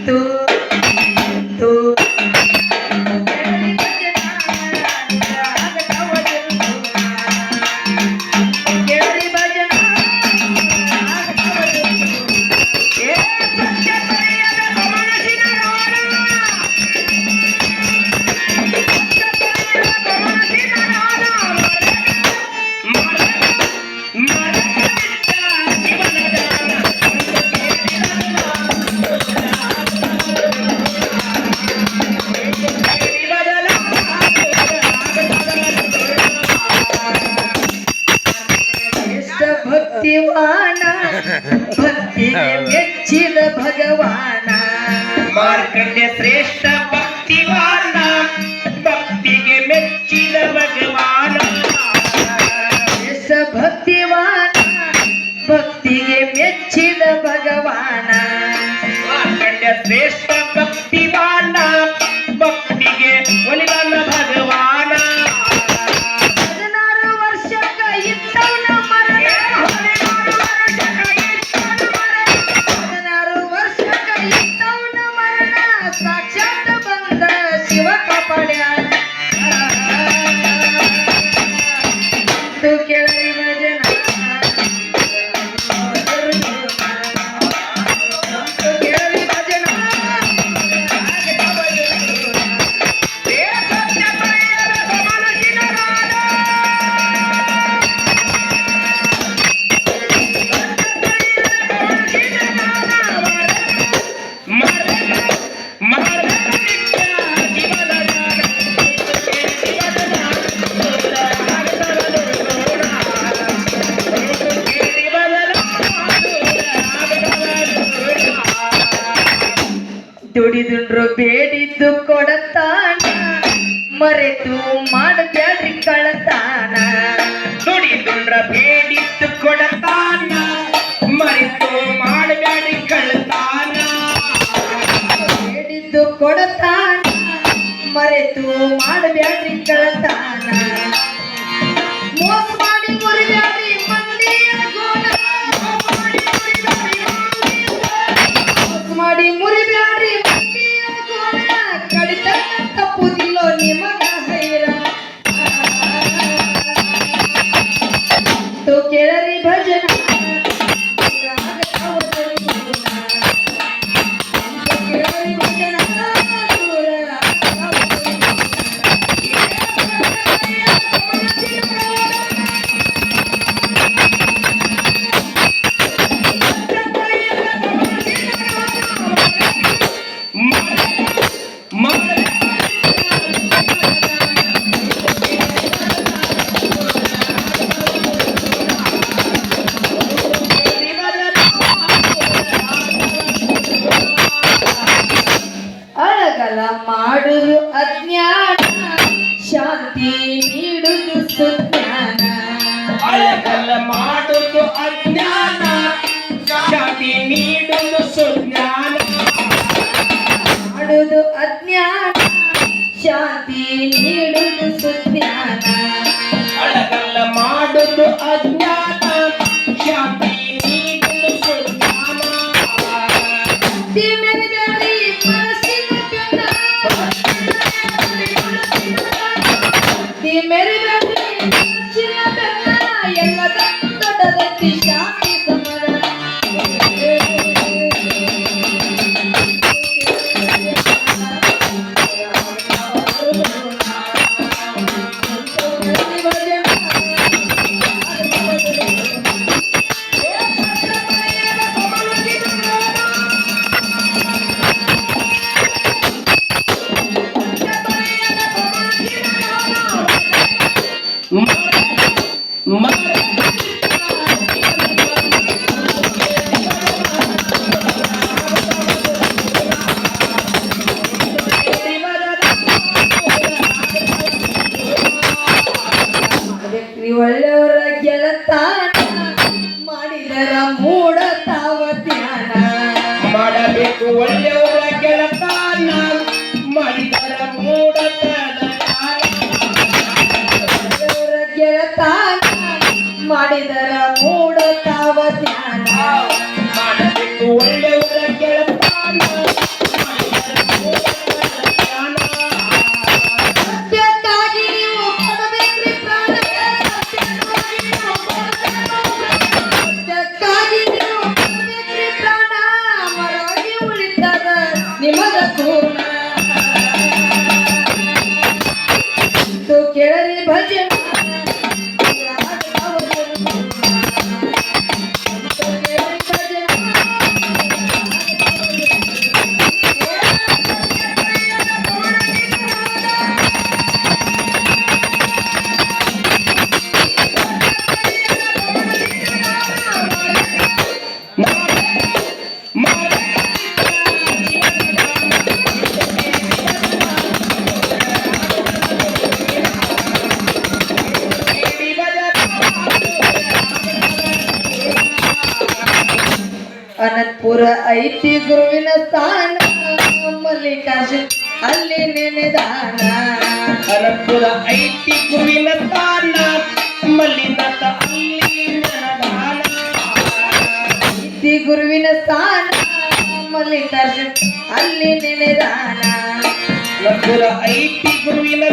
ತೂ ತೂ ಭಕ್ತಿವಾನ ಭಕ್ತಿಗೆ ಮೆಚ್ಚಿದ ಭಗವಾನ ಮಾರ್ಕಂಡ್ಯ ಶ್ರೇಷ್ಠ ಭಕ್ತಿವಾನ ಭಕ್ತಿಗೆ ಮೆಚ್ಚಿದ ಭಗವಾನ ಭಕ್ತಿವಾನ ಭಕ್ತಿಗೆ ಮೆಚ್ಚಿದ ಭಗವಾನ ಮಾರ್ಕಂಡ್ಯ ಶ್ರೇಷ್ಠ ಭಕ್ತಿವಾನ ಭಕ್ತಿಗೆ ಒಲಿದ ಭಗವಾನ 16 ವರ್ಷಕ್ಕ ಇದ್ದವನ ಮರಣ 16 ವರ್ಷಕ್ಕ ಇದ್ದವನ ಮರಣ ಸಾಕ್ಷಾತ್ ಬಂದ ಶಿವ ಕಾಪಾಡ್ಯಾನ ಕೇಳರಿ ಭಜನ ಕೇಳರಿ ಭಜನ ದುಡಿದುಂಡ್ರು ಬೇಡಿದ್ದು ಕೊಡತಾನ ಮರೆತು ಮಾಡಬ್ಯಾಡ್ರಿ ಕಳತಾನ ದುಡಿದುಂಡ್ರ ಬೇಡಿದ್ದು ಕೊಡತಾನ ಮರೆತು ಮಾಡಬ್ಯಾಡಿ ಕಳ್ತಾನ ಬೇಡಿದ್ದು ಕೊಡತಾನ ಮರೆತು ಮಾಡಬ್ಯಾಡ್ರಿ ಕಳತಾನ ಮೋಸ ಮಾಡಿ ಮುರಿಬ್ಯಾಡ್ರಿ ಮಂದಿಯ ಗೋಣ ಮೋಸ ಮಾಡಿ ಮುರಿಬ್ಯಾಡ್ರಿ ಮಂದಿಯ ಗೋಣ ಕಡಿತನ ತಪ್ಪುದಿಲ್ಲೋ ನಿಮಗ ಹೈರ ತೋ ಕೇಳರಿ ಭಜನ ಕೇಳರಿ ಭಜನ ಅಳಗಲ ಮಾಡುದು ಅಜ್ಞಾನ ಶಾಂತಿ ನೀಡುದು ಸುಜ್ಞಾನ ಅಳಗಲ್ಲ ಮಾಡುದು ಅಜ್ಞಾನ ಶಾಂತಿ ನೀಡುದು ಸುಜ್ಞಾನ ಮಾಡುದು ಅಜ್ಞಾನ ಶಾಂತಿ ನೀಡುದು ಸುಜ್ಞಾನ ಅಳಗಲ್ಲ ಮಾಡುದು ಅಜ್ಞಾನ ಶಾಂತಿ ನೀಡುದು ಸುಜ್ಞಾನ ಮೆರೆದರಿ ಮನಸ್ಸಿನ ಬೆನ್ನ ಮೆರೆದರಿ ಮನಸ್ಸಿನ ಬೆನ್ನ ಎಲ್ಲದ ದೊಡ್ಡದೈತಿ ಶಾಂತಿ ಸಮರ ಒಳ್ಳೆಯವರ ಗೆಳತಾನ ಮಾಡಿದರ ಮೂಡ ತಾವ ಧ್ಯಾನ ಮಾಡಬೇಕು ಒಳ್ಳೆಯವರ ಗೆಳತಾನ ಮಾಡಿದರ ಮೂಡತನ ಒಳ್ಳೆಯವರ ಗೆಳತಾನ ಮಾಡಿದರ ಮೂಡ ತಾವ ಧ್ಯಾನ ಮಾಡಬೇಕು ಒಳ್ಳೆಯವರ ಗೆಳತಾನ ಸ್ಥಾನ ಮಲ್ಲಿಕಾರ್ಜುನ್ ಅಲ್ಲಿ ನೆನೆದಾನ ಹರಪುರ ಐತಿ ಗುರುವಿನ ಸ್ಥಾನ ಮಲ್ಲಿನಾಥ ಅಲ್ಲಿ ನೆನದಾನ ಇದ್ದಿ ಗುರುವಿನ ಸ್ಥಾನ ಮಲ್ಲಿಕಾರ್ಜುನ್ ಅಲ್ಲಿ ನೆನೆದಾನ ಹರಪುರ ಐತಿ ಗುರುವಿನ